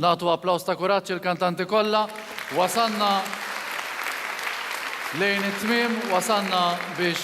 nagħtu applaws ta' kuraġġ il-kantanti kollha. Wasanna lejn it-tmiem, wasanna biex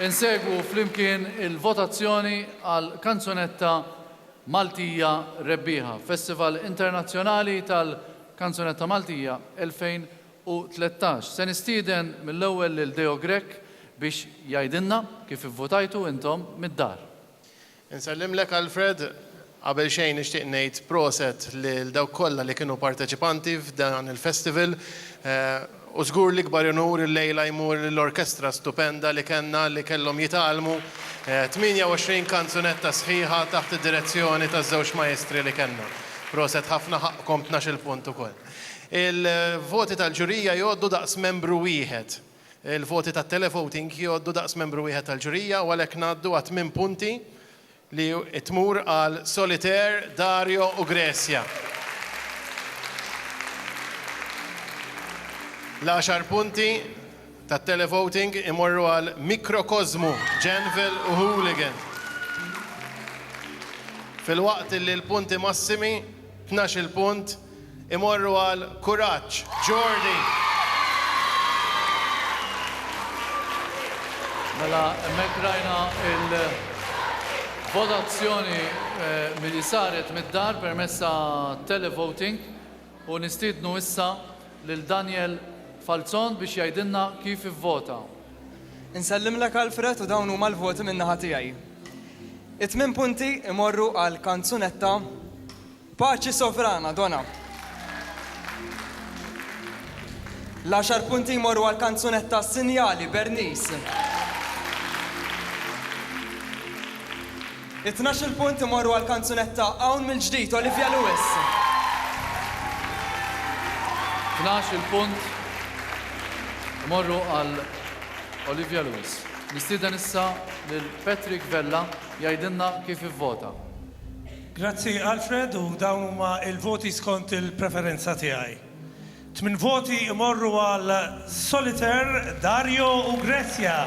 insegwu flimkien il-votazzjoni għal kanzunetta Maltija rebbieħa, Festival Internazzjonali tal-Kanzunetta Maltija 2013. Se nistieden mill-ewwel lil Deo Grek biex jgħidilna kif ivvotajtu intom mid-dar. Insellimlek Alfred, qabel xejn nixtieq ngħid proset lil dawk kollha li kienu parteċipanti f'dan il-festival. U żgur li kbar inur il-lejla jmur l-orkestra stupenda li kellna li kellhom jitgħallmu 28 kanzunetta sħiħa taħt id-direzzjoni taż-żewġ maestri li kellna. Proset ħafna ħaqkom 12 punt ukoll. Il-voti tal-ġurija jgħoddu daqs membru wieħed. Il-voti tat-televoting jgħoddu daqs membru wieħed tal-ġurija u għalhekk ngħaddu għat 8 punti li tmur għal Solitaire, Dario u Gresja. L-10 punti tat-televoting imorru għal Mikrokosmu, Genville u Hooligan. Fil-waqt li l-punti massimi, 12 punt, imorru għal Kuraġġ, Jordi. Mela, hemmhekk rajna il-votazzjoni milli saret mid-dar permezz ta' televoting u nistiednu issa lil Daniel Falzon biex jgħidilna kif ivvota. Insellimlek Alfred u dawn huma l-voti min-naħa tiegħi. It-8 punti imorru għal kanzunetta Paċi Sovrana, Donna. L-10 punti imorru għal kanzunetta Sinjali, Bernice. It-12 punti imorru għal kanzunetta Hawn mill-ġdid, Olivia Lewis. 12 punt morru għal Olivia Lewis. Nistieden issa lil Patrick Vella jgħidilna kif ivvota. Grazzi Alfred u dawn huma il-voti skont il-preferenza tiegħi. 8 voti imorru għal Solitaire, Dario u Gresja.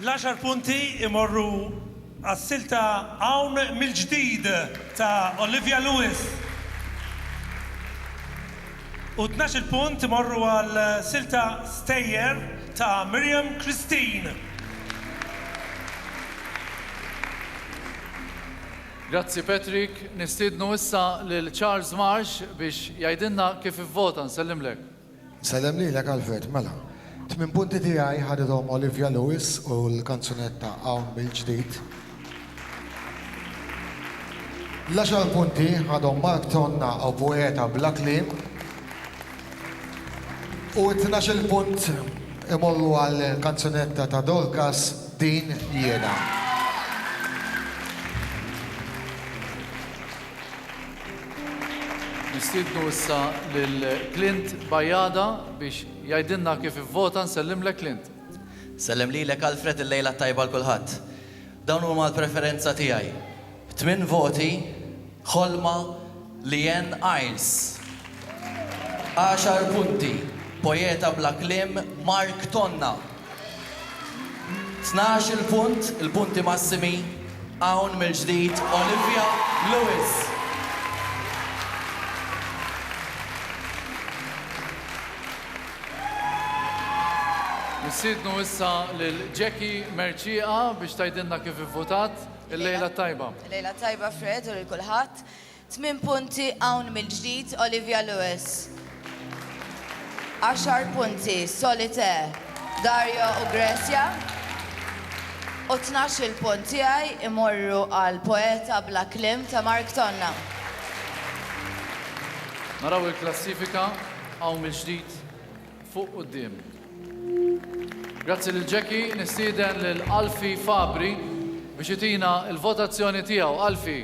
L-10 punti imorru għas-silta Hawn mill-ġdid ta' Olivia Lewis. U 12 punt imorru għal silta Stejjer ta' Miriam Christine. Grazzi Patrick, nistiednu issa lil Charles Marsh biex jgħidilna kif ivvota, nsellimlek. Sellem lilek Alfred, mela. 8 punti tiegħi ħadithom Olivia Lewis u l-kanzunetta Hawn mill-ġdid. L-10 punti ħadhom Mark Tonna u Poeta Bla Kliem. U 12 punt imorru għal kanzunetta ta' Dorcas Din Jiena. Nistiednu issa lil Clint Bajada biex jgħidilna kif ivvota, nsellimlek Clint. Sellem lilek Alfred il-lejla tajba l-kulħadd. Dawn huma l-preferenza tiegħi. 8 voti ħolma Lien Iles. 10 punti Poeta Bla Kliem Mark Tonna. 12 punt, il-punti massimi Hawn mill-ġdid Olivia Lewis. Nistiednu issa lil Jackie Merċieqa biex tgħidilna kif ivvotat il-lejla tajba. Il-lejla tajba Fred u lil kulħadd. 8 punti Hawn mill-ġdid Olivia Lewis. 10 punti Solitaire, Dario u Gresja. U 12 punti tiegħi imorru għal Poeta Bla Kliem ta' Mark Tonna. Naraw il-klassifika Hawn mill-ġdid fuq quddiem. Grazzi lil Jackie, nistieden lil Alfi Fabri biex itina il-votazzjoni tiegħu. Alfi.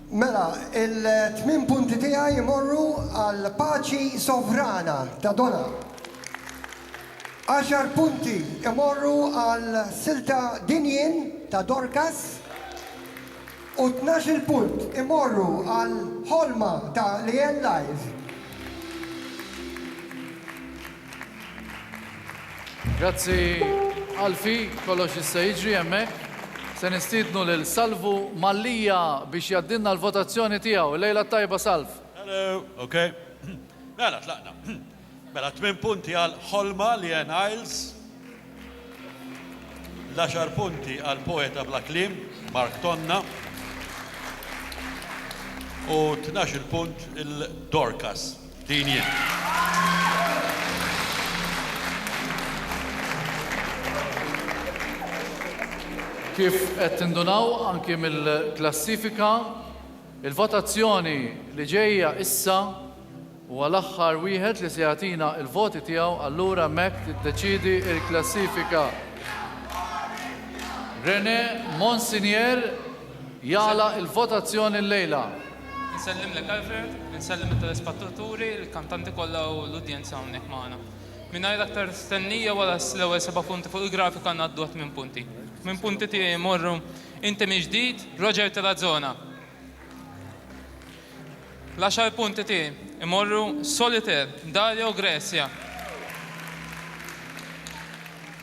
Mela, il-8 punti tiegħi jmorru għal Paċi Sovrana ta' Donna. 10 punti jmorru għal silta Dinjien ta' Dorcas. U 12 punt imorru għal Ħolma ta' Lien Live. Grazzi Alfi, kollox issa jiġri hemmhekk. se nistidnu lil Salvu Mallija biex jaddinna l-votazzjoni tiegħu. Lejla tajba Salv. Hello, okay. Mela, tlaqna. Mela, 8 punti għal ħolma Leanne Iles, 10 punti għal poeta bla klim, Mark Tonna, u 12 punt il-Dorcas, din jien. Kif qed tindunaw anki mill-klassifika, il-votazzjoni li ġejja issa huwa l-aħħar wieħed li se jagħtina l-voti tiegħu, allura hemmhekk tiddeċiedi l-klassifika. René Monsinier jala il-votazzjoni l-lejla. Nsellim lek Alfred, nsellim il-telespettaturi, il-kantanti kollha u l-udjenza hawnhekk magħna. Mingħajr aktar stennija wara l-ewwel 7 punti fuq il-grafika ngħaddu 8 punti. 8 punti tiegħi jmorru inti mi ġdid, Roger Telazzona. L-10 punti tiegħi imorru Solitaire, Dario Grecia.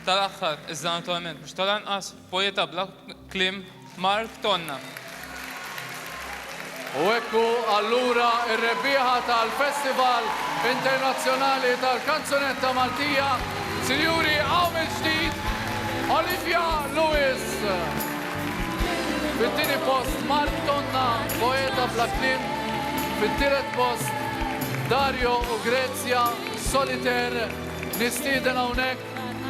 Tal-aħħar, iżda naturalment mhux tal-anqas, poeta bla klim Mark Tonna. U ekku allura ir-rebbieħa tal-Festival Internazzjonali tal-Kanzunetta Maltija, Sinjuri hawn il-ġdid Olivia Lewis. Fit-tieni post Mark Tonna, poeta bla klim. Fit-tielet post Dario Ugrezia, Solitaire. Nistieden hawnhekk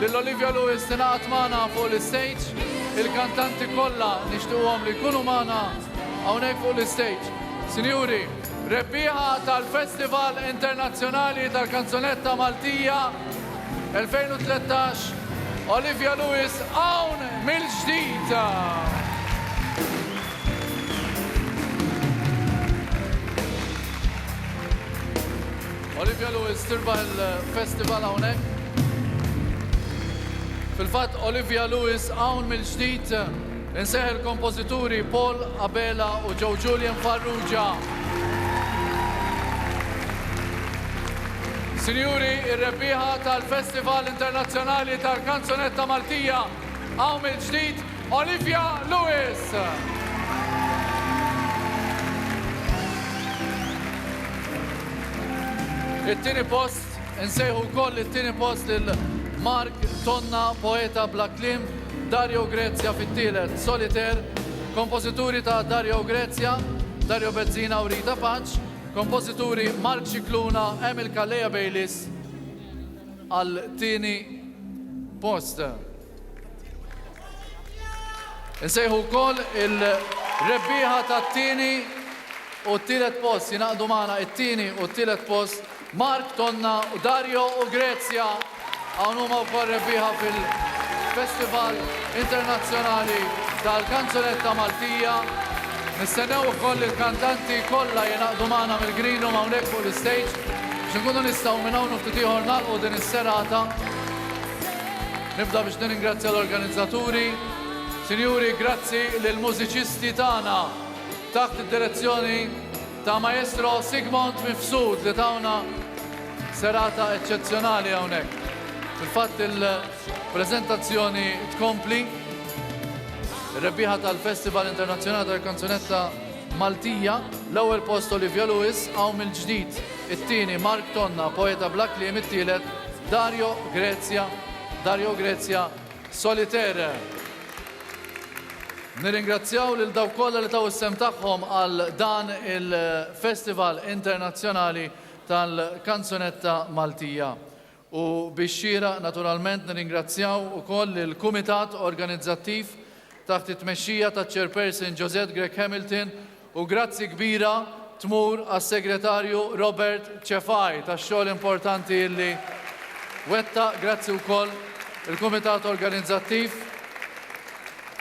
lill-Olivia Lewis tingħaqad magħna fuq l-istage. Il-kantanti kollha nixtiequhom li jkunu magħna hawnhekk fuq l-istage. Sinjuri, rebbieħa tal-Festival Internazzjonali tal-Kanzunetta Maltija 2013, Olivia Lewis hawn mill-ġdid. Olivia Lewis tirbaħ il-festival hawnhekk. Fil-fatt Olivia Lewis hawn mill-ġdid inseħ il-kompożituri Paul Abela u Joe Julian Farrugia. Sinjuri, ir-rebbieħa tal-Festival Internazzjonali tal-Kanzunetta Maltija hawn mill-ġdid Olivia Lewis. It-tieni post, insejħu wkoll it-tieni post lil Mark Tonna, poeta bla klim, Dario Grezia fit-tielet, Solitaire, kompożituri ta' Dario Grezia, Dario Bezzina u Rita Paċ, kompożituri Mark Cicluna, Emil Kalleja Bejlis għal tieni post. Insejħu wkoll il-rebbieħa tat-tieni u t-tielet post, jingħaqdu magħna it-tieni u t-tielet post, Mark Tonna u Dario Ugrezia, hawn huma wkoll rebbieħa fil-Festival Internazzjonali tal-Kanzunetta Maltija. Nistennew ukoll il-kantanti kollha jingħaqdu magħna mill-green room hawnhekk fuq l-istage biex inkunu nistgħu minn hawn ftit ieħor nagħlqu din is-serata. Nibda biex nirringrazzja l-organizzaturi. Sinjuri, grazzi lill-mużiċisti tagħna taħt id-direzzjoni ta' Maestro Sigmund Mifsud li tawna serata eccezzjonali hawnhekk. Fil-fatt il-preżentazzjoni tkompli. Ir-rebbieħa tal-Festival Internazzjonali tal-Kanzunetta Maltija, l-ewwel post Olivia Lewis, hawn mill-ġdid it-tieni Mark Tonna, poeta bla kliem, it-tielet Dario Grezia, Solitaire. Nirringrazzjaw lil dawk kollha li taw is-sem tagħhom għal dan il-Festival Internazzjonali tal-Kanzunetta Maltija. U biex xira, naturalment, nirringrazzjaw ukoll il-Kumitat Organizzattiv taħt it-tmexxija taċ-Chairperson Josette Greg Hamilton u grazzi kbira tmur għas-Segretarju Robert Cefaj tax-xogħol importanti li wetta. Grazzi wkoll il-Kumitat Organizzattiv,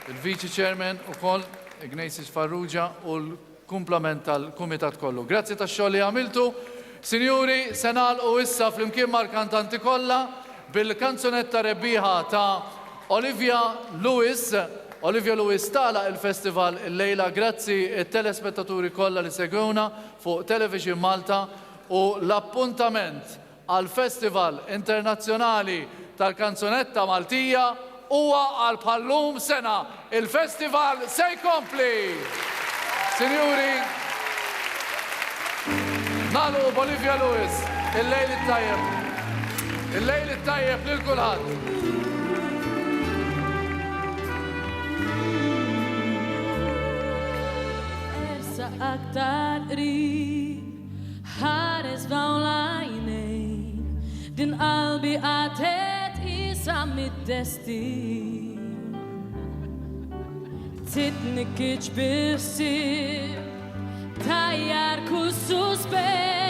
il-Vice Chairman ukoll Ignatius Farrugia u l-kumplament tal-Kumitat kollu. Grazzi tax-xogħol li għamiltu. Sinjuri, se nagħlqu issa flimkien mal-kantanti kollha bil-kanzunetta rebbieħa ta' Olivia Lewis. Olivia Lewis tagħlaq il-festival il-lejla. Grazzi it-telespettaturi kollha li segwuna fuq Television Malta u l-appuntament għal Festival Internazzjonali tal-Kanzunetta Maltija huwa għal pallum sena. Il-festival se jkompli. Sinjuri, nalu Bolivia Lewis, il-lejl it-tajjeb. Il-lejl it-tajjeb lil kulħadd. Aktar qrib ħares f'dawn l-għajnejn din qalbi għatet isa mid-destin titnik iġbissir tajjar kull suspett